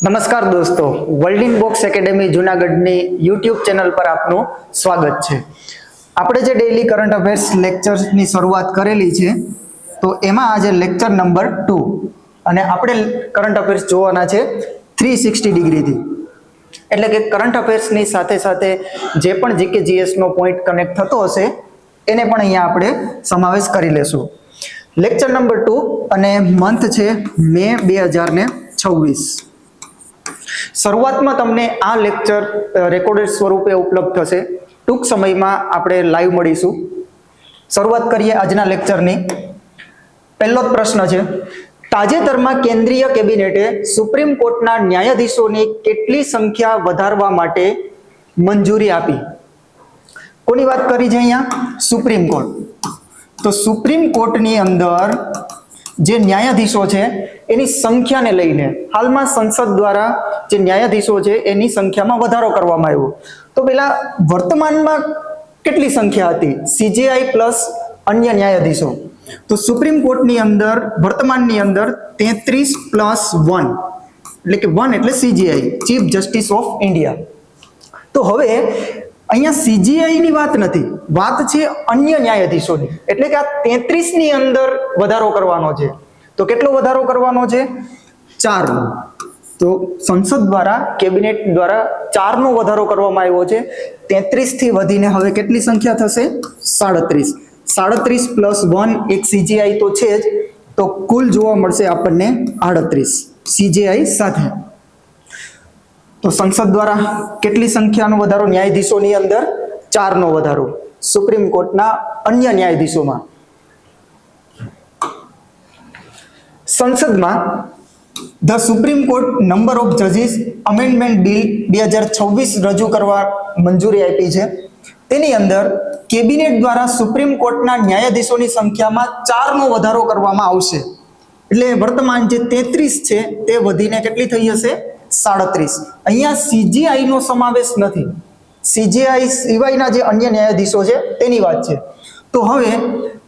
નમસ્કાર દોસ્તો, world in box academy જૂનાગઢની યુટ્યુબ ચેનલ પર આપનું સ્વાગત છે. આપણે જે ડેઇલી કરંટ અફેર્સ લેક્ચર્સની શરૂઆત કરેલી છે, તો એમાં આજે લેક્ચર નંબર 2 અને આપણે કરંટ અફેર્સ જોવાના છે 360 ડિગ્રીથી. એટલે કે કરંટ અફેર્સની સાથે સાથે જે પણ જીકે જીએસનો પોઈન્ટ કનેક્ટ થતો હશે એને પણ અહીંયા આપણે સમાવેશ કરી લેશું. લેક્ચર નંબર 2 અને મંથ છે મે 2026. શરૂઆતમાં તમને આ લેક્ચર રેકોર્ડેડ સ્વરૂપે ઉપલબ્ધ થશે. ટૂંક સમયમાં આપણે લાઈવ મળીશું. શરૂઆત કરીએ આજના લેક્ચરની. પહેલો જ પ્રશ્ન છે, તાજેતરમાં કેન્દ્રીય કેબિનેટે સુપ્રીમ કોર્ટના ન્યાયાધીશોની કેટલી સંખ્યા વધારવા માટે મંજૂરી આપી? કોની વાત કરી છે અહીંયા? Supreme court. તો સુપ્રીમ કોર્ટની અંદર જે ન્યાયાધીશો છે એની સંખ્યાને લઈને હાલમાં સંસદ દ્વારા જે ન્યાયાધીશો છે એની સંખ્યામાં વધારો કરવામાં આવ્યો. તો પેલા વર્તમાનમાં કેટલી સંખ્યા હતી? સીજેઆઈ પ્લસ અન્ય ન્યાયાધીશો. તો સુપ્રીમ કોર્ટની અંદર વર્તમાનની અંદર 33 પ્લસ 1 એટલે કે 1 એટલે CJI, chief justice of India. તો હવે અહીંયા સીજીઆઈ ની વાત નથી, વાત છે અન્ય ન્યાયાધીશોની. એટલે કે આ 33 ની અંદર વધારો કરવાનો છે. તો કેટલો વધારો કરવાનો છે? 4 નો. તો સંસદ દ્વારા કેબિનેટ દ્વારા 4 નો વધારો કરવામાં આવ્યો છે. 33 થી વધીને હવે કેટલી સંખ્યા થશે? 37. 37 પ્લસ 1 એક સીજીઆઈ તો છે જ, તો કુલ જોવા મળશે આપણને 38 સીજીઆઈ સાથે. તો સંસદ દ્વારા કેટલી સંખ્યાનો વધારો? ન્યાયાધીશોની અંદર 4 નો વધારો. સુપ્રીમ કોર્ટના અન્ય ન્યાયાધીશોમાં સંસદમાં the Supreme Court number of જજીસ અમેન્ડમેન્ટ બિલ 2026 રજૂ કરવા મંજૂરી આપી છે. તેની અંદર કેબિનેટ દ્વારા સુપ્રીમ કોર્ટના ન્યાયાધીશોની સંખ્યામાં 4 નો વધારો કરવામાં આવશે. એટલે વર્તમાન જે 33 છે તે વધીને કેટલી થઈ હશે? 37. અહીંયા સીજીઆઈ નો સમાવેશ નથી. સીજીઆઈ સિવાયના જે અન્ય ન્યાયાધીશો છે તેની વાત છે. તો હવે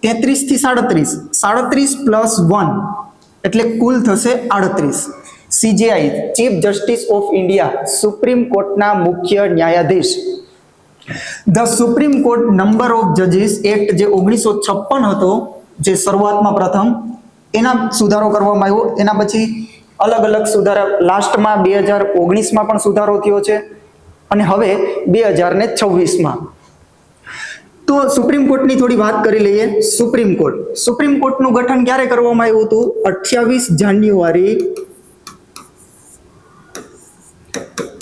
33 થી 37, 37 પ્લસ 1 એટલે કુલ થશે 38. CGI chief justice of India, supreme કોર્ટના મુખ્ય ન્યાયાધીશ. The Supreme Court number of જજીસ એક્ટ જે 1956 હતો, જે શરૂઆતમાં પ્રથમ એના સુધારો કરવામાં આવ્યો. એના પછી અલગ અલગ સુધારા, લાસ્ટમાં 2019માં પણ સુધારો થયો છે અને હવે 2026માં. તો સુપ્રીમ કોર્ટની થોડી વાત કરી લઈએ. સુપ્રીમ કોર્ટનું ગઠન ક્યારે કરવામાં આવ્યું હતું? 28 જાન્યુઆરી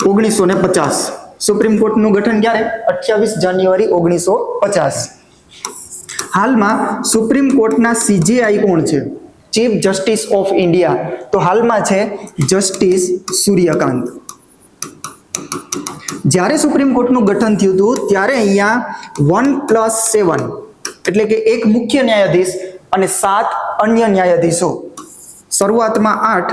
1950. સુપ્રીમ કોર્ટનું ગઠન ક્યારે? 28 જાન્યુઆરી 1950. હાલમાં સુપ્રીમ કોર્ટના સીજેઆઈ કોણ છે? Chief justice of India. તો હાલમાં છે જસ્ટિસ સૂર્યકાંત. જ્યારે સુપ્રીમ કોર્ટનું ગઠન થયું હતું ત્યારે અહીંયા 1+7 એટલે કે એક મુખ્ય ન્યાયાધીશ અને 7 અન્ય ન્યાયાધીશો. શરૂઆતમાં 8,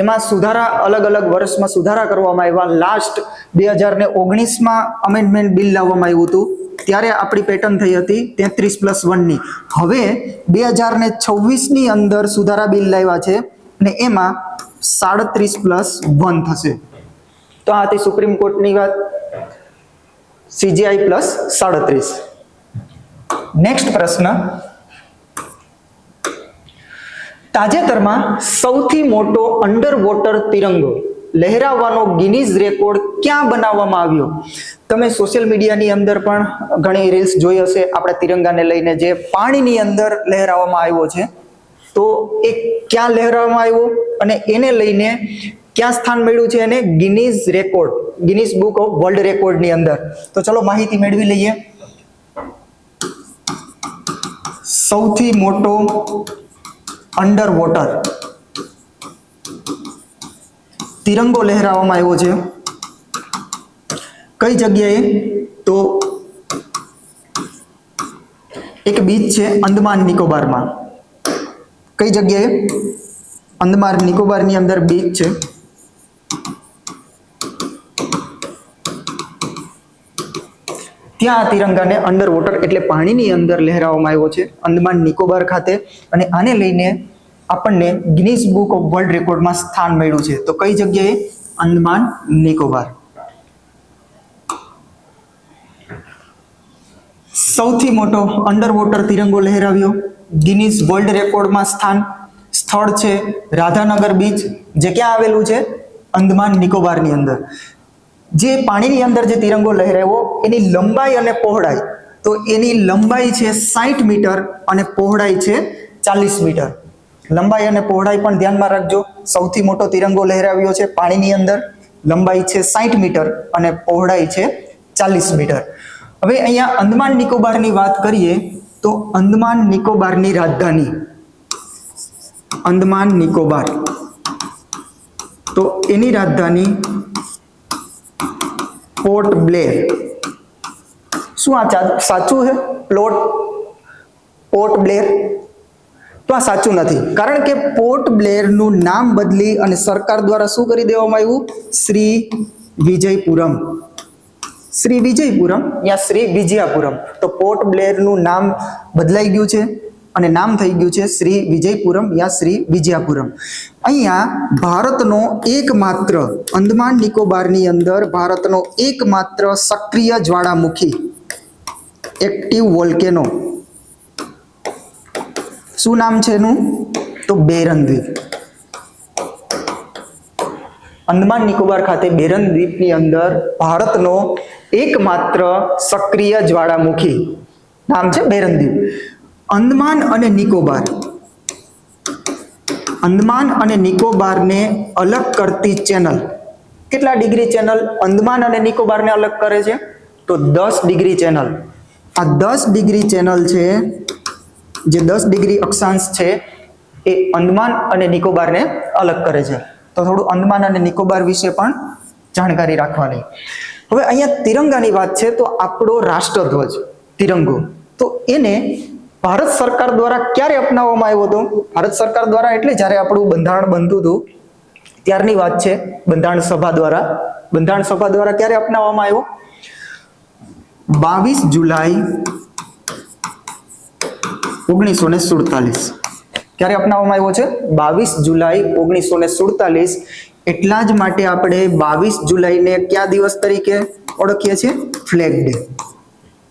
એમાં સુધારા અલગ અલગ વર્ષમાં સુધારા કરવામાં આવ્યા. લાસ્ટ 2019માં અમેન્ડમેન્ટ બિલ લાવવામાં આવ્યું હતું, ત્યારે આપણી પેટર્ન થઈ હતી 33+1 ની. હવે 2026ની અંદર સુધારા બિલ લાવ્યા છે અને એમાં 37+1 થશે. તો આ હતી સુપ્રીમ કોર્ટની વાત, સીજીઆઈ પ્લસ 37. નેક્સ્ટ પ્રશ્ન, તાજેતરમાં સૌથી મોટો અંડર વોટર તિરંગો લહેરાવવાનો ગિનીઝ રેકોર્ડ ક્યાં બનાવવામાં આવ્યો? તમે સોશિયલ મીડિયાની અંદર પણ ઘણી રીલ્સ જોઈ હશે આપણા તિરંગાને લઈને, જે પાણીની અંદર લહેરાવવામાં આવ્યો છે. તો એ ક્યાં લહેરાવવામાં આવ્યો અને એને લઈને ક્યાં સ્થાન મળ્યું છે? એને Guinness record, Guinness book of world રેકોર્ડની અંદર. તો ચલો માહિતી મેળવી લઈએ. સૌથી મોટો અંડર વોટર તિરંગો લહેરાવવામાં આવ્યો છે કઈ જગ્યાએ? તો એક બીચ છે અંદમાન નિકોબારમાં. કઈ જગ્યાએ? અંદમાન નિકોબારની અંદર બીચ છે. ત્યાં તિરંગાને અંડર વોટર એટલે પાણીની અંદર લહેરાવવામાં આવ્યો છે અંદમાન નિકોબાર ખાતે. અને આને લઈને આપણને ગિનીસ બુક ઓફ વર્લ્ડ રેકોર્ડમાં સ્થાન મળ્યું છે? તો કઈ જગ્યાએ? અંદમાન નિકોબાર. સૌથી મોટો અંડર વોટર તિરંગો લહેરાવ્યો, ગિનીસ વર્લ્ડ રેકોર્ડમાં સ્થળ છે રાધાનગર બીચ, જે ક્યાં આવેલું છે? અંદમાન નિકોબારની અંદર. જે પાણીની અંદર જે તિરંગો લહેરાવ્યો એની લંબાઈ અને પહોળાઈ, તો એની લંબાઈ છે 60 મીટર અને પહોળાઈ છે 40 મીટર. લંબાઈ અને પહોળાઈ પણ ધ્યાનમાં રાખજો. સૌથી મોટો તિરંગો લહેરાવ્યો છે પાણીની અંદર, લંબાઈ છે 60 મીટર અને પહોળાઈ છે 40 મીટર. હવે અહીંયા અંદમાન નિકોબારની વાત કરીએ તો અંદમાન નિકોબારની રાજધાની અંદમાન નિકોબાર, તો એની રાજધાની પોર્ટ બ્લેર. શું આ સાચું છે? પોર્ટ બ્લેર? તો આ સાચું નથી, કારણ કે પોર્ટ બ્લેરનું નામ બદલી અને સરકાર દ્વારા શું કરી દેવામાં આવ્યું? શ્રી વિજયપુરમ. શ્રી વિજયપુરમ યા શ્રી વિજયાપુરમ. તો પોર્ટ બ્લેરનું નામ બદલાઈ ગયું છે અને નામ થઈ ગયું છે શ્રી વિજયપુરમ યા શ્રી વિજયાપુરમ. અહીંયા ભારતનો એકમાત્ર, અંદમાન નિકોબારની અંદર ભારતનો એકમાત્ર સક્રિય જ્વાળામુખી, એક્ટિવ વોલ્કેનો, શું નામ છે એનું? તો બેરન દ્વીપ. અંદમાન નિકોબાર ખાતે બેરન દ્વીપની અંદર ભારતનો એકમાત્ર સક્રિય જ્વાળામુખી, નામ છે બેરન દ્વીપ. અંદમાન અને નિકોબાર, અંદમાન અને નિકોબારને અલગ કરતી ચેનલ, કેટલા ડિગ્રી ચેનલ અંદમાન અને નિકોબારને અલગ કરે છે? તો 10 ડિગ્રી ચેનલ. આ 10 ડિગ્રી ચેનલ છે, જે 10 ડિગ્રી અક્ષાંશ છે એ અંદમાન અને નિકોબારને અલગ કરે છે. તો થોડું અંદમાન અને નિકોબાર વિશે પણ જાણકારી રાખવાની. હવે અહીંયા તિરંગાની વાત છે, તો આપણો રાષ્ટ્રધ્વજ તિરંગો, તો એને ભારત સરકાર દ્વારા ક્યારે અપનાવવામાં આવ્યો હતો? ભારત સરકાર દ્વારા એટલે જ્યારે આપણું બંધારણ બનતું હતું ત્યારની વાત છે. બંધારણ સભા દ્વારા ક્યારે અપનાવવામાં આવ્યો? 22 જુલાઈ 1947. ક્યારે અપનાવવામાં આવ્યો છે? 22 જુલાઈ 1947. એટલા જ માટે આપણે 22 જુલાઈને કયા દિવસ તરીકે ઓળખીએ છીએ? Flag day.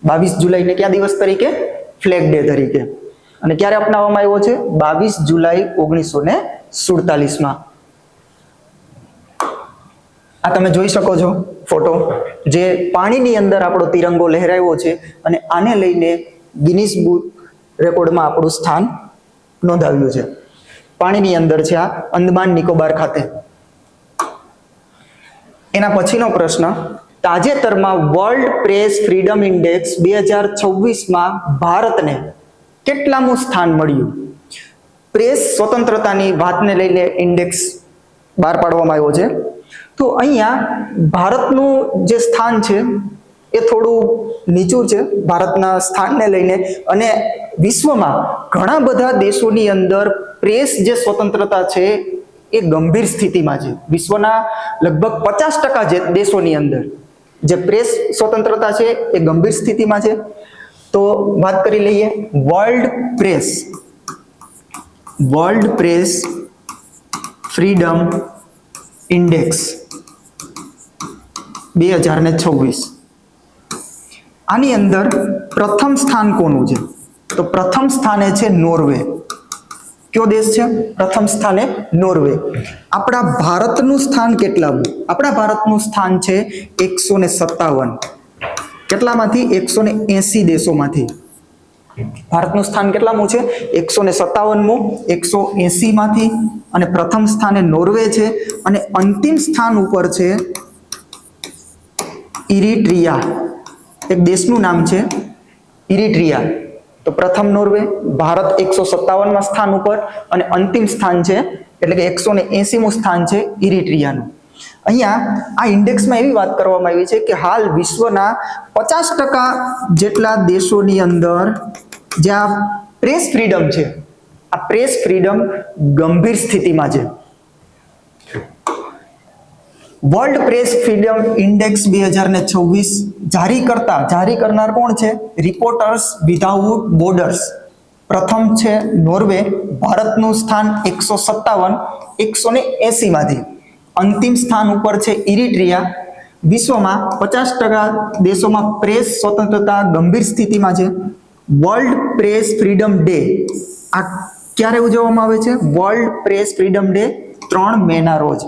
22 જુલાઈને કયા દિવસ તરીકે? ફ્લેગ ડે તરીકે. અને ક્યારે અપનાવવામાં આવ્યો છે? 22 જુલાઈ 1947. આ તમે જોઈ શકો છો ફોટો, જે પાણીની અંદર આપણો તિરંગો લહેરાયો છે અને આને લઈને ગિનીસ બુક રેકોર્ડમાં આપણું સ્થાન નોંધાવ્યું છે. પાણીની અંદર છે આ અંદમાન નિકોબાર ખાતે. એના પછીનો પ્રશ્ન, તાજેતરમાં વર્લ્ડ પ્રેસ ફ્રીડમ ઇન્ડેક્સ 2026માં ભારતને કેટલામું સ્થાન મળ્યું? પ્રેસ સ્વતંત્રતાની વાતને લઈને ઇન્ડેક્સ બહાર પાડવામાં આવ્યો છે. તો અહીંયા ભારતનું જે સ્થાન છે એ થોડું નીચું છે ભારતના સ્થાનને લઈને, અને વિશ્વમાં ઘણા બધા દેશોની અંદર પ્રેસ જે સ્વતંત્રતા છે એ ગંભીર સ્થિતિમાં છે. વિશ્વના લગભગ 50% જે દેશોની અંદર જે પ્રેસ સ્વતંત્રતા છે એ ગંભીર સ્થિતિમાં છે. તો વાત કરી લઈએ વર્લ્ડ પ્રેસ ફ્રીડમ ઇન્ડેક્સ 2026. આની અંદર પ્રથમ સ્થાન કોનું છે? તો પ્રથમ સ્થાને છે નોર્વે. કયો દેશ છે પ્રથમ સ્થાને? નોર્વે. આપણા ભારતનું સ્થાન કેટલામું? આપણા ભારતનું સ્થાન છે 157. કેટલામાંથી? 180 દેશોમાંથી. ભારતનું સ્થાન કેટલામું છે? 157મું 180 માંથી. અને પ્રથમ સ્થાને નોર્વે છે અને અંતિમ સ્થાન ઉપર છે ઇરિટ્રિયા. એક દેશનું નામ છે ઇરિટ્રિયા. તો પ્રથમ નોર્વે, ભારત 157માં સ્થાન ઉપર અને અંતિમ સ્થાન છે એટલે કે 180મું સ્થાન છે ઇરિટ્રિયાનું. અહીંયા આ ઇન્ડેક્સમાં એવી વાત કરવામાં આવી છે કે હાલ વિશ્વના 50% જેટલા દેશોની અંદર જ્યાં પ્રેસ ફ્રીડમ છે, આ પ્રેસ ફ્રીડમ ગંભીર સ્થિતિમાં છે. વર્લ્ડ પ્રેસ ફ્રીડમ ઇન્ડેક્સ 2026 જારી કરનાર કોણ છે? Reporters without borders. પ્રથમ છે નોર્વે, ભારતનું સ્થાન 157, 180 માંથી. અંતિમ સ્થાન ઉપર છે ઇરિટ્રિયા. વિશ્વમાં 50% દેશોમાં પ્રેસ સ્વતંત્રતા ગંભીર સ્થિતિમાં છે. વર્લ્ડ પ્રેસ ફ્રીડમ ડે આ ક્યારે ઉજવવામાં આવે છે? વર્લ્ડ પ્રેસ ફ્રીડમ ડે 3 મેના રોજ.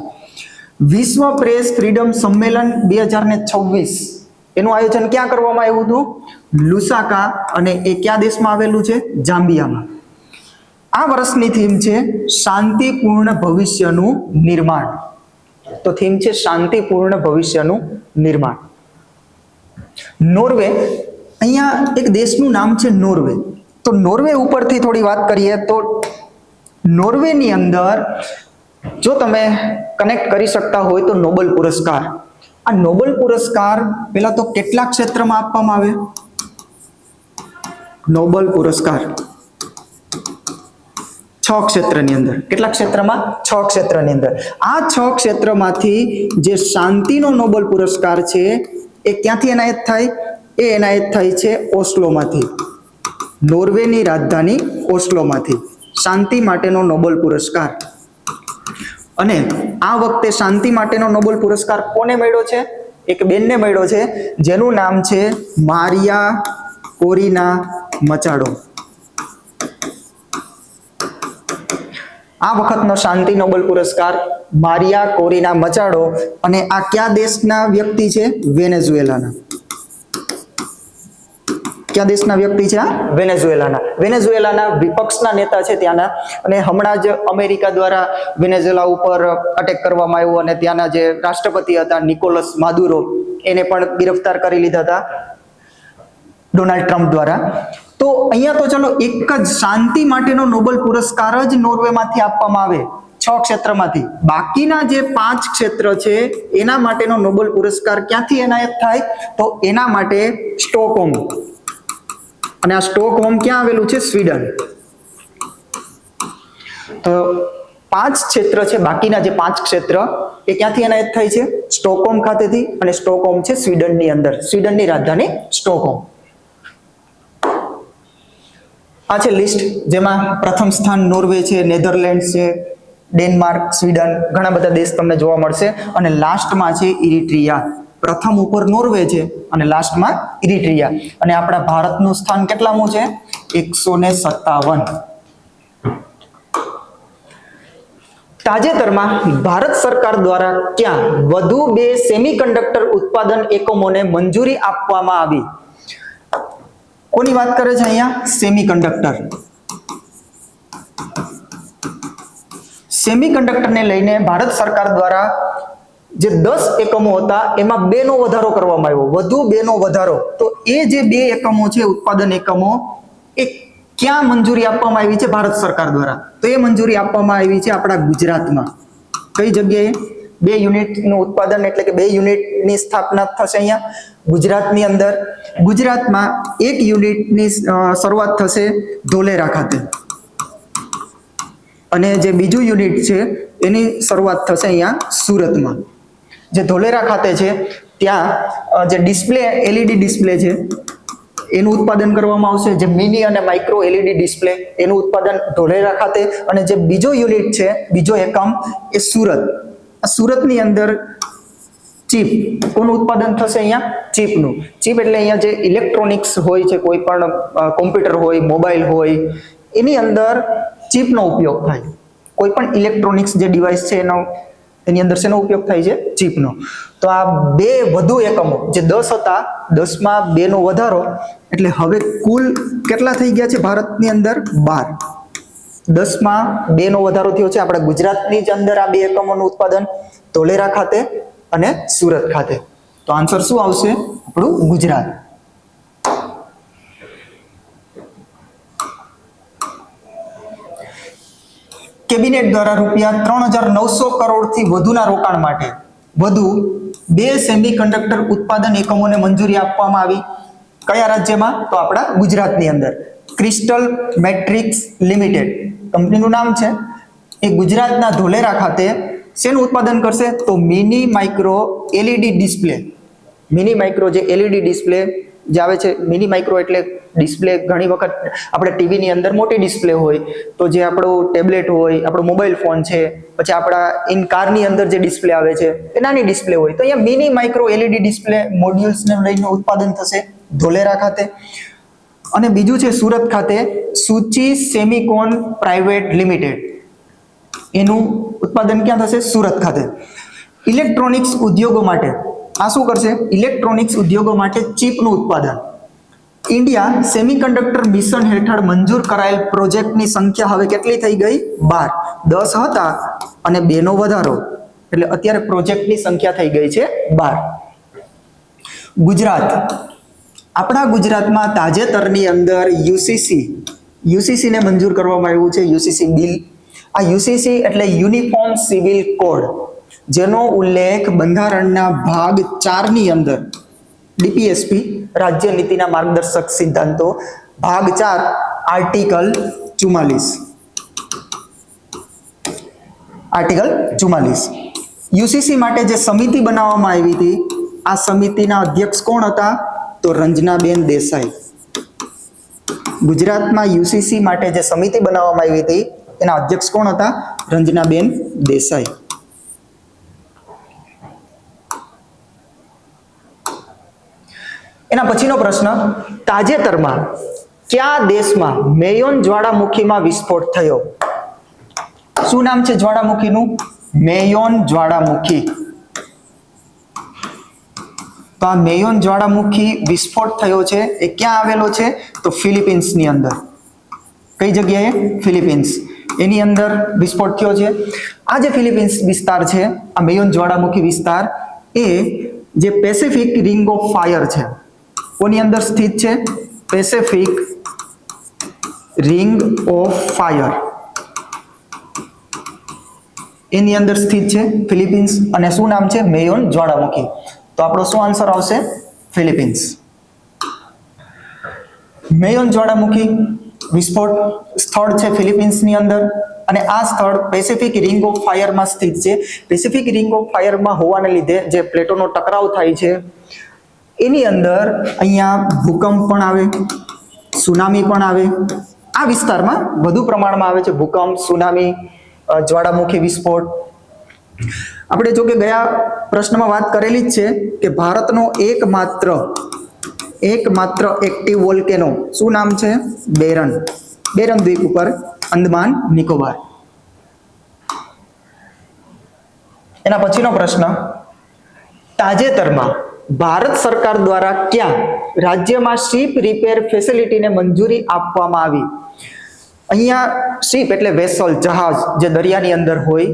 વિશ્વ પ્રેસ ફ્રીડમ સંમેલન 2026 એનું આયોજન ક્યાં કરવામાં આવ્યું હતું? લુસાકા, અને એ કયા દેશમાં આવેલું છે? જામ્બિયામાં. આ વર્ષની થીમ છે શાંતિપૂર્ણ ભવિષ્યનું નિર્માણ. તો થીમ છે શાંતિપૂર્ણ ભવિષ્યનું નિર્માણ. નોર્વે, અહીંયા એક દેશનું નામ છે નોર્વે. તો નોર્વે ઉપરથી થોડી વાત કરીએ તો નોર્વેની અંદર જો તમે કનેક્ટ કરી શકતા હોય તો નોબેલ પુરસ્કાર. આ નોબેલ પુરસ્કાર પહેલા તો કેટલા ક્ષેત્રમાં આપવામાં આવે? નોબેલ પુરસ્કાર 6 ક્ષેત્રની અંદર. કેટલા ક્ષેત્રમાં? 6 ક્ષેત્રની અંદર. આ 6 ક્ષેત્રમાંથી જે શાંતિનો નોબેલ પુરસ્કાર છે એ ક્યાંથી એનાયત થાય? એ એનાયત થાય છે ઓસ્લોમાંથી, નોર્વેની રાજધાની ઓસ્લોમાંથી. શાંતિ માટેનો નોબેલ પુરસ્કાર. અને આ વખતે શાંતિ માટેનો નોબેલ પુરસ્કાર કોને મળ્યો છે? એક બેનને મળ્યો છે જેનું નામ છે મારિયા કોરિના મચાડો. આ વખતનો શાંતિ નોબેલ પુરસ્કાર મારિયા કોરિના મચાડો. અને આ કયા દેશના વ્યક્તિ છે? વેનેઝુએલાના. કયા દેશના વ્યક્તિ છે? વેનેઝુએલાના. વેનેઝુએલાના વિપક્ષના નેતા છે ત્યાંના. અને હમણાં જ અમેરિકા દ્વારા વેનેઝુએલા ઉપર અટેક કરવામાં આવ્યું અને ત્યાંના જે રાષ્ટ્રપતિ હતા નિકોલસ માદુરો એને પણ ગિરફ્તાર કરી લીધા હતા ડોનાલ્ડ ટ્રમ્પ દ્વારા. તો અહીંયા તો ચલો એક જ શાંતિ માટેનો નોબેલ પુરસ્કાર જ નોર્વેમાંથી આપવામાં આવે 6 ક્ષેત્રમાંથી. બાકીના જે 5 ક્ષેત્ર છે એના માટેનો નોબેલ પુરસ્કાર ક્યાંથી એનાયત થાય? તો એના માટે સ્ટોકહોમ. અને આ સ્ટોકહોમ ક્યાં આવેલું છે? સ્વીડન. તો 5 ક્ષેત્ર છે, બાકીના જે 5 ક્ષેત્ર એ ક્યાંથી એનાયત થાય છે? સ્ટોકહોમ ખાતેથી. અને સ્ટોકહોમ છે સ્વીડનની અંદર, સ્વીડનની રાજધાની સ્ટોકહોમ. આ છે લિસ્ટ જેમાં પ્રથમ સ્થાન નોર્વે છે, નેધરલેન્ડ્સ છે, ડેનમાર્ક, સ્વીડન, ઘણા બધા દેશ તમને જોવા મળશે. અને લાસ્ટમાં છે ઇરિટ્રિયા. પ્રથમ ઉપર નોર્વે છે અને લાસ્ટમાં ઇરિટ્રિયા. અને આપણા ભારતનું સ્થાન કેટલામું છે? 157. તાજેતરમાં ભારત સરકાર દ્વારા ક્યાં વધુ 2 સેમિકન્ડક્ટર ઉત્પાદન એકમોને મંજૂરી આપવામાં આવી? કોની વાત કરે છે અહીંયા? સેમિકન્ડક્ટર. સેમિકન્ડક્ટરને લઈને ભારત સરકાર દ્વારા જે 10 એકમો હતા એમાં 2 નો વધારો કરવામાં આવ્યો, વધુ 2 નો વધારો. તો એ જે 2 એકમો છે ઉત્પાદન એકમો એ ક્યાં મંજૂરી આપવામાં આવી છે ભારત સરકાર દ્વારા? તો એ મંજૂરી આપવામાં આવી છે આપણા ગુજરાતમાં. કઈ જગ્યાએ? 2 યુનિટનું ઉત્પાદન એટલે કે 2 યુનિટની સ્થાપના થશે અહીંયા ગુજરાતની અંદર. ગુજરાતમાં 1 યુનિટની શરૂઆત થશે ધોલેરા ખાતે. અને જે બીજું યુનિટ છે એની શરૂઆત થશે અહીંયા સુરતમાં. જે ધોલેરા ખાતે છે ત્યાં જે ડિસ્પ્લે એલઈડી ડિસ્પ્લે છે એનું ઉત્પાદન કરવામાં આવશે. જે મિની અને માઇક્રો એલઈડી ડિસ્પ્લે એનું ઉત્પાદન ધોલેરા ખાતે. અને જે બીજો યુનિટ છે, બીજો એકમ એ સુરત. આ સુરતની અંદર ચીપ કોનું ઉત્પાદન થશે? અહીંયા ચીપનું. ચીપ એટલે અહીંયા જે ઇલેક્ટ્રોનિક્સ હોય છે, કોઈ પણ કોમ્પ્યુટર હોય, મોબાઈલ હોય, એની અંદર ચીપનો ઉપયોગ થાય. કોઈ પણ ઇલેક્ટ્રોનિક્સ જે ડિવાઇસ છે એની અંદર શેનો ઉપયોગ થાય છે? ચીપનો. તો આ 2 વધુ એકમો જે 10 હતા, 10માં 2 નો વધારો, એટલે હવે કુલ કેટલા થઈ ગયા છે ભારતની અંદર? 12. 10માં 2 નો વધારો થયો છે આપણા ગુજરાતની જ અંદર. આ 2 એકમોનું ઉત્પાદન ધોલેરા ખાતે અને સુરત ખાતે. તો આન્સર શું આવશે? આપણું ગુજરાત. કેબિનેટ દ્વારા રૂપિયા 3,900 કરોડથી વધુના રોકાણ માટે વધુ 2 સેમિકન્ડક્ટર ઉત્પાદન એકમોને મંજૂરી આપવામાં આવી. કયા રાજ્યમાં? તો આપણા ગુજરાતની અંદર. ક્રિસ્ટલ મેટ્રિક્સ લિમિટેડ કંપનીનું નામ છે. એ ગુજરાતના ધોલેરા ખાતે શેનું ઉત્પાદન કરશે? તો mini micro LED display. Mini micro જે એલઈડી ડિસ્પ્લે જે આવે છે મિની માઇક્રો એટલે ડિસ્પ્લે. ઘણી વખત આપણે ટીવીની અંદર મોટી ડિસ્પ્લે હોય, તો જે આપણો ટેબ્લેટ હોય, આપણો મોબાઈલ ફોન છે, પછી આપણા ઇન કારની અંદર જે ડિસ્પ્લે આવે છે એ નાની ડિસ્પ્લે હોય, તો અહીંયા મિની માઇક્રો એલઈડી ડિસ્પ્લે મોડ્યુલ્સને લઈને ઉત્પાદન થશે ધોલેરા ખાતે. અને બીજું છે સુરત ખાતે સુચિ સેમિકોન પ્રાઇવેટ લિમિટેડ, એનું ઉત્પાદન ક્યાં થશે? સુરત ખાતે. ઇલેક્ટ્રોનિક્સ ઉદ્યોગો માટે આ શું કરશે? ઇલેક્ટ્રોનિક્સ ઉદ્યોગો માટે ચીપનું ઉત્પાદન. ઇન્ડિયા સેમિકન્ડક્ટર મિશન હેઠળ મંજૂર કરાયેલ પ્રોજેક્ટની સંખ્યા હવે કેટલી થઈ ગઈ? 12. 10 હતા અને 2 નો વધારો, એટલે અત્યારે પ્રોજેક્ટની સંખ્યા થઈ ગઈ છે 12. ગુજરાત, આપણા ગુજરાતમાં તાજેતરની અંદર યુસીસી ને મંજૂર કરવામાં આવ્યું છે, યુસીસી બિલ. આ યુસીસી એટલે યુનિફોર્મ સિવિલ કોડ, જેનો ઉલ્લેખ બંધારણના ભાગ 4 ની અંદર ડીપીએસપી રાજ્ય નીતિના માર્ગદર્શક સિદ્ધાંતો ભાગ 4 આર્ટિકલ 44. યુસીસી માટે જે સમિતિ બનાવવામાં આવી હતી, આ સમિતિના અધ્યક્ષ કોણ હતા? તો રંજનાબેન દેસાઈ. ગુજરાતમાં યુસીસી માટે જે સમિતિ બનાવવામાં આવી હતી એના અધ્યક્ષ કોણ હતા? રંજનાબેન દેસાઈ. એના પછીનો પ્રશ્ન, તાજેતરમાં કયા દેશમાં મેયોન જ્વાળામુખીમાં વિસ્ફોટ થયો? શું નામ છે જ્વાળામુખીનું? મેયોન જ્વાળામુખી. તો આ મેયોન જ્વાળામુખી વિસ્ફોટ થયો છે એ ક્યાં આવેલો છે? તો ફિલિપિન્સની અંદર. કઈ જગ્યાએ? ફિલિપિન્સ. એની અંદર વિસ્ફોટ થયો છે. આ જે ફિલિપિન્સ વિસ્તાર છે, આ મેયોન જ્વાળામુખી વિસ્તાર, એ જે પેસિફિક રિંગ ઓફ ફાયર છે, કોની અંદર સ્થિત છે? પેસિફિક રિંગ ઓફ ફાયર, એની અંદર સ્થિત છે ફિલિપિન્સ. અને શું નામ છે? મેયોન જ્વાળામુખી. તો આપણો શું આન્સર આવશે? ફિલિપિન્સ. મેયોન જ્વાળામુખી વિસ્ફોટ સ્થળ છે ફિલિપિન્સની અંદર, અને આ સ્થળ પેસિફિક રિંગ ઓફ ફાયરમાં સ્થિત છે. પેસિફિક રિંગ ઓફ ફાયરમાં હોવાને લીધે જે પ્લેટોનો ટકરાવ થાય છે એની અંદર અહીંયા ભૂકંપ પણ આવે, સુનામી પણ આવે. આ વિસ્તારમાં વધુ પ્રમાણમાં આવે છે ભૂકંપ, સુનામી, જ્વાળામુખી વિસ્ફોટ. આપણે જો કે ગયા પ્રશ્નમાં વાત કરેલી જ છે કે ભારતનો એકમાત્ર એક્ટિવ વોલ્કેનો, શું નામ છે? બેરન દ્વીપ ઉપર, અંદમાન નિકોબાર. એના પછીનો પ્રશ્ન, તાજેતરમાં ભારત સરકાર દ્વારા ક્યાં રાજ્યમાં શિપ રિપેર ફેસિલિટીને મંજૂરી આપવામાં આવી? અહીંયા શિપ એટલે વેસલ, જહાજ જે દરિયાની અંદર હોય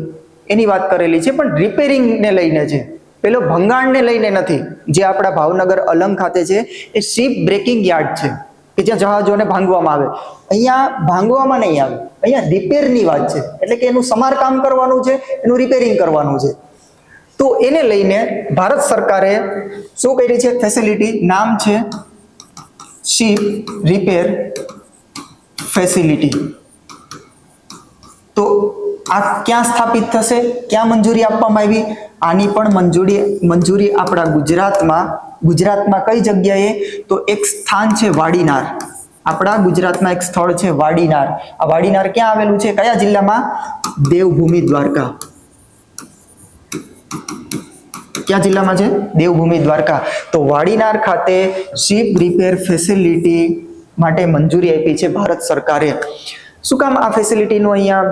એની વાત કરેલી છે, પણ રિપેરિંગને લઈને છે, પેલો ભંગાણને લઈને નથી. જે આપણા ભાવનગર અલંગ ખાતે છે એ શિપ બ્રેકિંગ યાર્ડ છે કે જ્યાં જહાજોને ભાંગવામાં આવે. અહીંયા ભાંગવામાં નહીં આવે, અહીંયા રિપેરની વાત છે, એટલે કે એનું સમારકામ કરવાનું છે, એનું રિપેરિંગ કરવાનું છે. તો એને લઈને ભારત સરકારે શું કરી છે? ફેસિલિટી, નામ છે શિપ રિપેર ફેસિલિટી. તો આ ક્યાં સ્થાપિત થશે? ક્યાં મંજૂરી આપવામાં આવી? આની પણ મંજૂરી આપણા ગુજરાતમાં કઈ જગ્યાએ? તો એક સ્થાન છે વાડીનાર. આપણા ગુજરાતમાં એક સ્થળ છે વાડીનાર. આ વાડીનાર ક્યાં આવેલું છે? કયા જિલ્લામાં? દેવભૂમિ દ્વારકા. કયા જિલ્લામાં છે? દેવભૂમિ દ્વારકા. તો વાડીનાર ખાતે શિપ રિપેર ફેસિલિટી માટે મંજૂરી આપી છે ભારત સરકારે. શું કામ આ ફેસિલિટીનું અહીંયા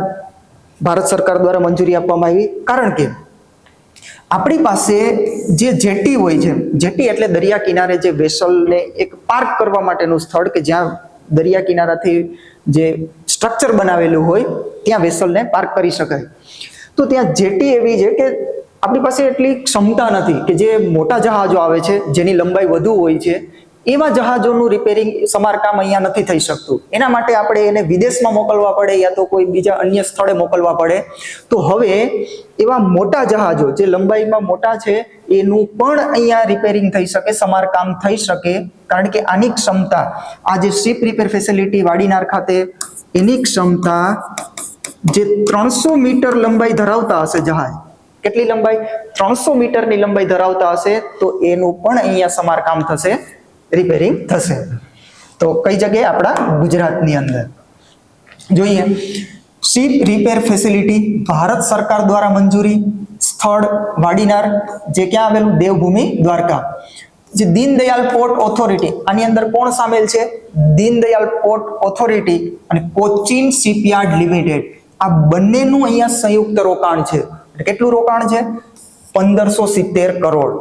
ભારત સરકાર દ્વારા મંજૂરી આપવામાં આવી? કારણ કે આપણી પાસે જે જેટી હોય છે, જેટી એટલે દરિયા કિનારે જે વેસલને એક પાર્ક કરવા માટેનું સ્થળ, કે જ્યાં દરિયા કિનારાથી જે સ્ટ્રક્ચર બનાવેલું હોય ત્યાં વેસલને પાર્ક કરી શકાય. તો ત્યાં જેટી એવી છે કે આપણી પાસે એટલી ક્ષમતા નથી કે જે મોટા જહાજો આવે છે જેની લંબાઈ વધુ હોય છે, એવા જહાજોનું રિપેરિંગ, સમારકામ અહીંયા નથી થઈ શકતું. એના માટે આપણે એને વિદેશમાં મોકલવા પડે યા તો કોઈ બીજા અન્ય સ્થળે મોકલવા પડે. તો હવે એવા મોટા જહાજો જે લંબાઈમાં મોટા છે એનું પણ અહીંયા રિપેરિંગ થઈ શકે, સમારકામ થઈ શકે, કારણ કે આની ક્ષમતા, આ જે શિપ રિપેર ફેસિલિટી વાડીનાર ખાતે, એની ક્ષમતા જે 300 મીટર લંબાઈ ધરાવતા હશે જહાજ, કેટલી લંબાઈ? 300 મીટરની લંબાઈ ધરાવતા હશે, તો એનું પણ અહીંયા સમારકામ થશે રિપેરિંગ થશે. તો કઈ જગ્યાએ? આપણા ગુજરાતની અંદર. જોઈએ, શિપ રિપેર ફેસિલિટી ભારત સરકાર દ્વારા મંજૂરી. સ્થળ વાડીનાર, જે ક્યાં આવેલું? દેવભૂમિ દ્વારકા. જે દીનદયાલ પોર્ટ ઓથોરિટી, આની અંદર કોણ સામેલ છે? દીનદયાલ પોર્ટ ઓથોરિટી અને કોચિન શિપયાર્ડ લિમિટેડ. આ બંનેનું અહીંયા સંયુક્ત રોકાણ છે. કેટલું રોકાણ છે? 1570 crore.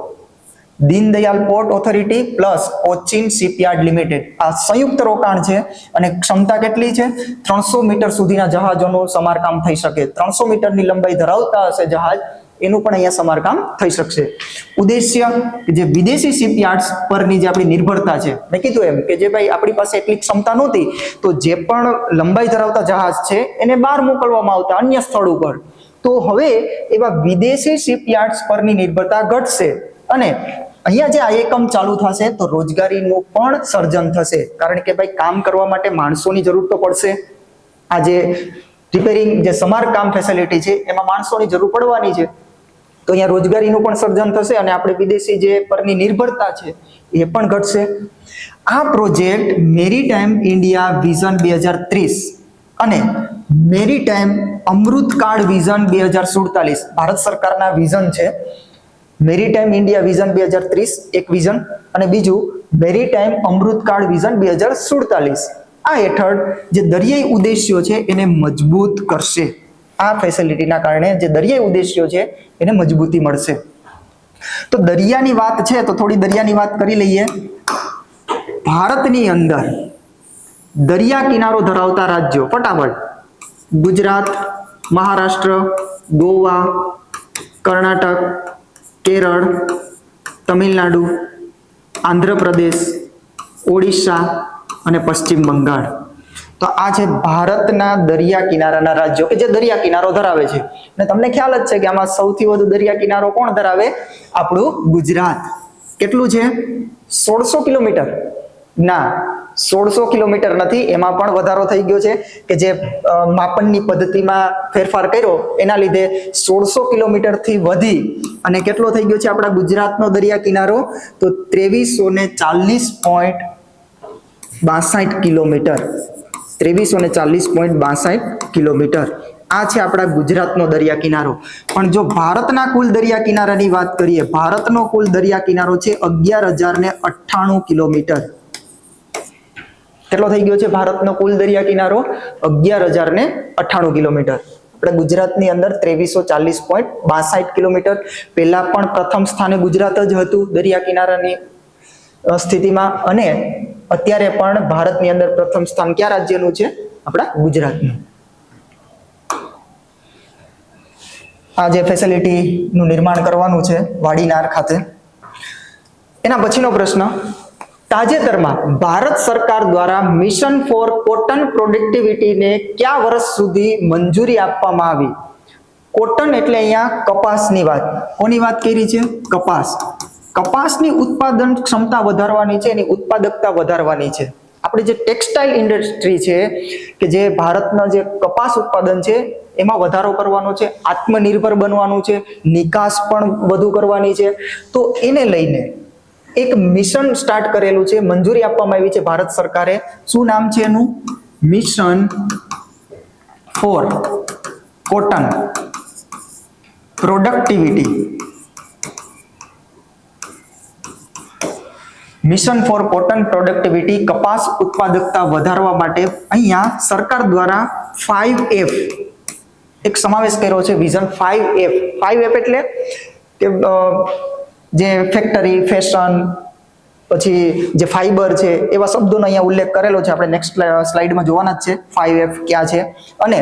Deendayal port authority plus Cochin shipyard limited, આ સંયુક્ત રોકાણ છે. અને ક્ષમતા કેટલી છે? 300 મીટર સુધીના જહાજોનું સમારકામ થઈ શકે. 300 મીટરની લંબાઈ ધરાવતા હશે જહાજ, એનું પણ અહીંયા સમારકામ થઈ શકશે. ઉદ્દેશ્ય કે જે વિદેશી શિપયાર્ડ્સ પરની જે આપણી નિર્ભરતા છે, મેં કીધું એમ કે જે ભાઈ આપણી પાસે એટલી ક્ષમતા નહોતી, તો જે પણ લંબાઈ ધરાવતા જહાજ છે એને બહાર મોકલવામાં આવતા અન્ય સ્થળ ઉપર. તો હવે એવા વિદેશી શિપયાર્ડ્સ પરની નિર્ભરતા ઘટશે અને અહીંયા જે આ એકમ ચાલુ થશે તો રોજગારીનું પણ સર્જન થશે. કારણ કે ભાઈ કામ કરવા માટે માણસોની જરૂર તો પડશે. આ જે રિપેરિંગ, જે સમારકામ ફેસિલિટી છે એમાં માણસોની જરૂર પડવાની છે. તો અહીંયા રોજગારીનું પણ સર્જન થશે અને આપણે વિદેશી જે પરની નિર્ભરતા છે એ પણ ઘટશે. આ પ્રોજેક્ટ મેરીટાઈમ ઇન્ડિયા વિઝન 2030 અને મેરીટાઈમ અમૃતકાળ વિઝન 2047 ભારત સરકારના વિઝન છે. મેરીટાઈમ ઇન્ડિયા વિઝન 2030 એક વિઝન અને બીજું મેરીટાઈમ અમૃતકાળ વિઝન 2047. આ હેઠળ જે દરિયાઈ ઉદ્દેશ્યો છે એને મજબૂત કરશે. આ ફેસિલિટીના કારણે જે દરિયાઈ ઉદ્દેશ્યો છે એને મજબૂતી મળશે. તો દરિયાની વાત છે તો થોડી દરિયાની વાત કરી લઈએ. ભારતની અંદર દરિયા કિનારો ધરાવતા રાજ્યો ફટાફટ: ગુજરાત, મહારાષ્ટ્ર, ગોવા, કર્ણાટક, કેરળ, તમિલનાડુ, આંધ્રપ્રદેશ, ઓડિશા અને પશ્ચિમ બંગાળ. તો આ છે ભારતના દરિયા કિનારાના રાજ્યો કે જે દરિયા કિનારો ધરાવે છે. અને તમને ખ્યાલ જ છે કે આમાં સૌથી વધુ દરિયા કિનારો કોણ ધરાવે? આપણું ગુજરાત. કેટલું છે? 1600 કિલોમીટર. ના, 1600 કિલોમીટર નથી, એમાં પણ વધારો થઈ ગયો છે કે જે માપનની પદ્ધતિમાં ફેરફાર કર્યો એના લીધે 1600 કિલોમીટર થી વધી અને કેટલો થઈ ગયો છે આપણા ગુજરાતનો દરિયા કિનારો? તો 2340.62 કિલોમીટર. 2340.62 કિલોમીટર. આ છે આપણા ગુજરાતનો દરિયા કિનારો. પણ જો ભારતના કુલ દરિયા કિનારાની વાત કરીએ, ભારતનો કુલ દરિયા કિનારો છે 11,098 કિલોમીટર. કેટલો થઈ ગયો છે ભારતનો કુલ દરિયા કિનારો? 11,098 કિલોમીટર. આપણે ગુજરાતની અંદર 2340.62 કિલોમીટર. પહેલા પણ પ્રથમ સ્થાને ગુજરાત જ હતું દરિયા કિનારાની સ્થિતિમાં અને અત્યારે પણ ભારતની અંદર પ્રથમ સ્થાન કયા રાજ્યનું છે? આપણા ગુજરાતનું. આ જે ફેસિલિટીનું નિર્માણ કરવાનું છે વાડીનાર ખાતે. એના પછીનો પ્રશ્ન: તાજેતરમાં ભારત સરકાર દ્વારા મિશન ફોર કોટન પ્રોડક્ટિવિટીને કયા વર્ષ સુધી મંજૂરી આપવામાં આવી? કોટન એટલે અહીંયા કપાસની વાત. કોની વાત કરી છે? કપાસ. કપાસની ઉત્પાદન ક્ષમતા વધારવાની છે, એની ઉત્પાદકતા વધારવાની છે. આપણે જે ટેક્સટાઇલ ઇન્ડસ્ટ્રી છે કે જે ભારતના જે કપાસ ઉત્પાદન છે એમાં વધારો કરવાનો છે, આત્મનિર્ભર બનવાનું છે, નિકાસ પણ વધુ કરવાની છે. તો એને લઈને એક મિશન સ્ટાર્ટ કરેલું છે, મંજૂરી આપવામાં આવી છે ભારત સરકારે. શું નામ છે એનું? Mission for cotton productivity. Mission for cotton productivity, કપાસ ઉત્પાદકતા વધારવા માટે અહીંયા સરકાર દ્વારા 5F એક સમાવેશ કર્યો છે. Vision 5F. 5F એટલે કે જે ફેક્ટરી, ફેશન, પછી જે ફાઈબર છે એવા શબ્દોનો અહીંયા ઉલ્લેખ કરેલો છે. આપણે નેક્સ્ટ સ્લાઇડમાં જોવાના જ છે 5F ક્યાં છે. અને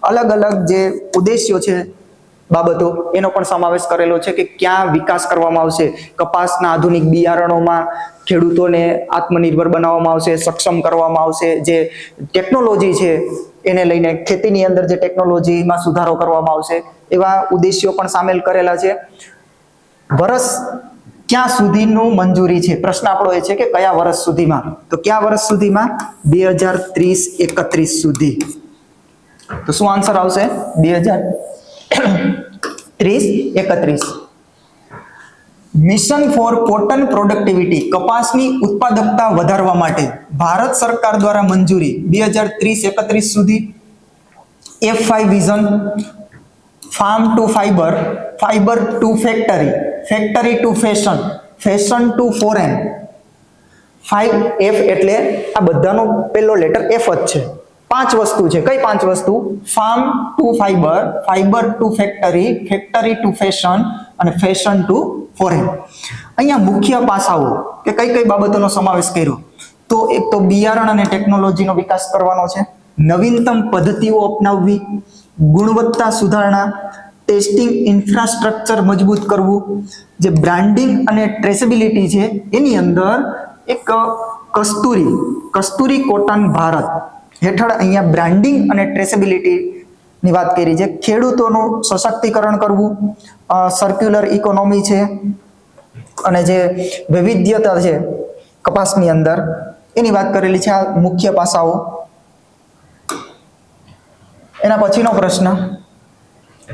અલગ અલગ જે ઉદ્દેશ્યો છે, બાબતો, એનો પણ સમાવેશ કરેલો છે કે ક્યાં વિકાસ કરવામાં આવશે. કપાસના આધુનિક બિયારણોમાં ખેડૂતોને આત્મનિર્ભર બનાવવામાં આવશે, સક્ષમ કરવામાં આવશે. જે ટેકનોલોજી છે એને લઈને ખેતીની અંદર જે ટેકનોલોજીમાં સુધારો કરવામાં આવશે, એવા ઉદ્દેશ્યો પણ સામેલ કરેલા છે. વર્ષ ક્યાં સુધીનું મંજૂરી છે? પ્રશ્ન આપણો એ છે કે કયા વર્ષ સુધીમાં? તો કયા વર્ષ સુધીમાં? 2030-31 સુધી. તો શું આન્સર આવશે? 2030-31. મિશન ફોર કોટન પ્રોડક્ટિવિટી, કપાસની ઉત્પાદકતા વધારવા માટે ભારત સરકાર દ્વારા મંજૂરી 2030-31 સુધી. F5 vision, farm to fibre, fibre to factory, factory to fashion, fashion to foreign. 5F એટલે આ બધાનો પહેલો લેટર F જ છે. 5 વસ્તુ છે. કઈ 5 વસ્તુ? Farm to fibre, fibre to factory, factory to fashion અને ફેશન ટુ ફોરેન. અહીંયા મુખ્ય પાસાઓ કે કઈ કઈ બાબતોનો સમાવેશ કર્યો, તો એક તો બિયારણ અને ટેકનોલોજીનો વિકાસ કરવાનો છે, નવીનતમ પદ્ધતિઓ અપનાવવી, ગુણવત્તા સુધારણા, ટેસ્ટિંગ ઇન્ફ્રાસ્ટ્રક્ચર મજબૂત કરવું, જે બ્રાન્ડિંગ અને ટ્રેસેબિલિટી છે એની અંદર એક કસ્તુરી કોટન ભારત હેઠળ અહીંયા બ્રાન્ડિંગ અને ટ્રેસેબિલિટી ની વાત કરી છે. ખેડૂતોનું સશક્તિકરણ કરવું, સર્ક્યુલર ઇકોનોમી છે અને જે વૈવિધ્યતા છે કપાસની અંદર એની વાત કરેલી છે. આ મુખ્ય પાસાઓ. એના પછીનો પ્રશ્ન,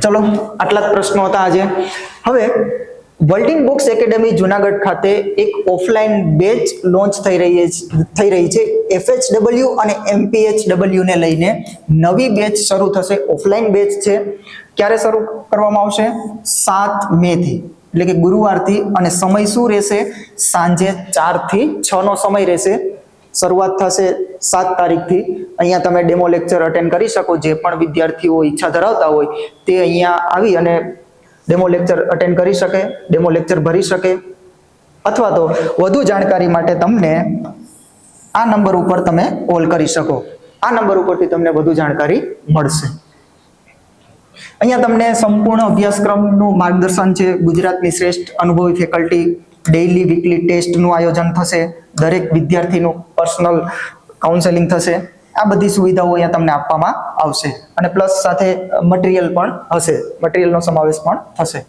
ચલો આટલા જ પ્રશ્નો હતા આજે. હવે વર્લ્ડિંગ બુક્સ એકેડેમી જુનાગઢ ખાતે એક ઓફલાઈન બેચ લોન્ચ થઈ રહી છે. FHW અને MPHW ને લઈને નવી બેચ શરૂ થશે. ઓફલાઈન બેચ છે. ક્યારે શરૂ કરવામાં આવશે? 7 મે થી, એટલે કે ગુરુવારથી. અને સમય શું રહેશે? સાંજે 4 થી 6 નો સમય રહેશે. શરૂઆત થશે 7 તારીખથી. અહીંયા તમે ડેમો લેક્ચર અટેન્ડ કરી શકો. જે પણ વિદ્યાર્થીઓ ઈચ્છા ધરાવતા હોય તે અહીંયા આવી અને ડેમો લેક્ચર અટેન્ડ કરી શકે, ડેમો લેક્ચર ભરી શકે, અથવા તો વધુ જાણકારી માટે તમને આ નંબર ઉપર તમે કોલ કરી શકો. આ નંબર ઉપરથી તમને વધુ જાણકારી મળશે. અહીંયા તમને સંપૂર્ણ અભ્યાસક્રમનું માર્ગદર્શન છે. ગુજરાતની શ્રેષ્ઠ અનુભવી ફેકલ્ટી, ડેઇલી વીકલી ટેસ્ટનું આયોજન થશે, દરેક વિદ્યાર્થીનું પર્સનલ કાઉન્સેલિંગ થશે. આ બધી સુવિધાઓ અહીંયા તમને આપવામાં આવશે. અને પ્લસ સાથે મટીરિયલ પણ હશે, મટીરિયલનો સમાવેશ પણ થશે.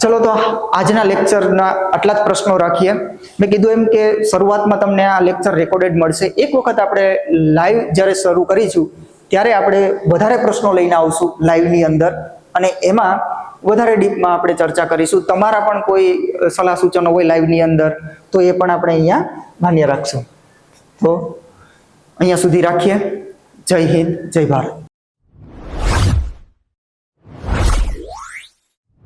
ચલો તો આજના લેક્ચરના આટલા જ પ્રશ્નો રાખીએ. મેં કીધું એમ કે શરૂઆતમાં તમને આ લેક્ચર રેકોર્ડેડ મળશે. એક વખત આપણે લાઈવ જ્યારે શરૂ કરીશું ત્યારે આપણે વધારે પ્રશ્નો લઈને આવશું લાઈવની અંદર, અને એમાં વધારે ડીપમાં આપણે ચર્ચા કરીશું. તમારા પણ કોઈ સલાહ સૂચનો હોય લાઈવની અંદર તો એ પણ આપણે અહીંયા માન્ય રાખશું. તો અહીંયા સુધી રાખીએ. જય હિન્દ, જય ભારત.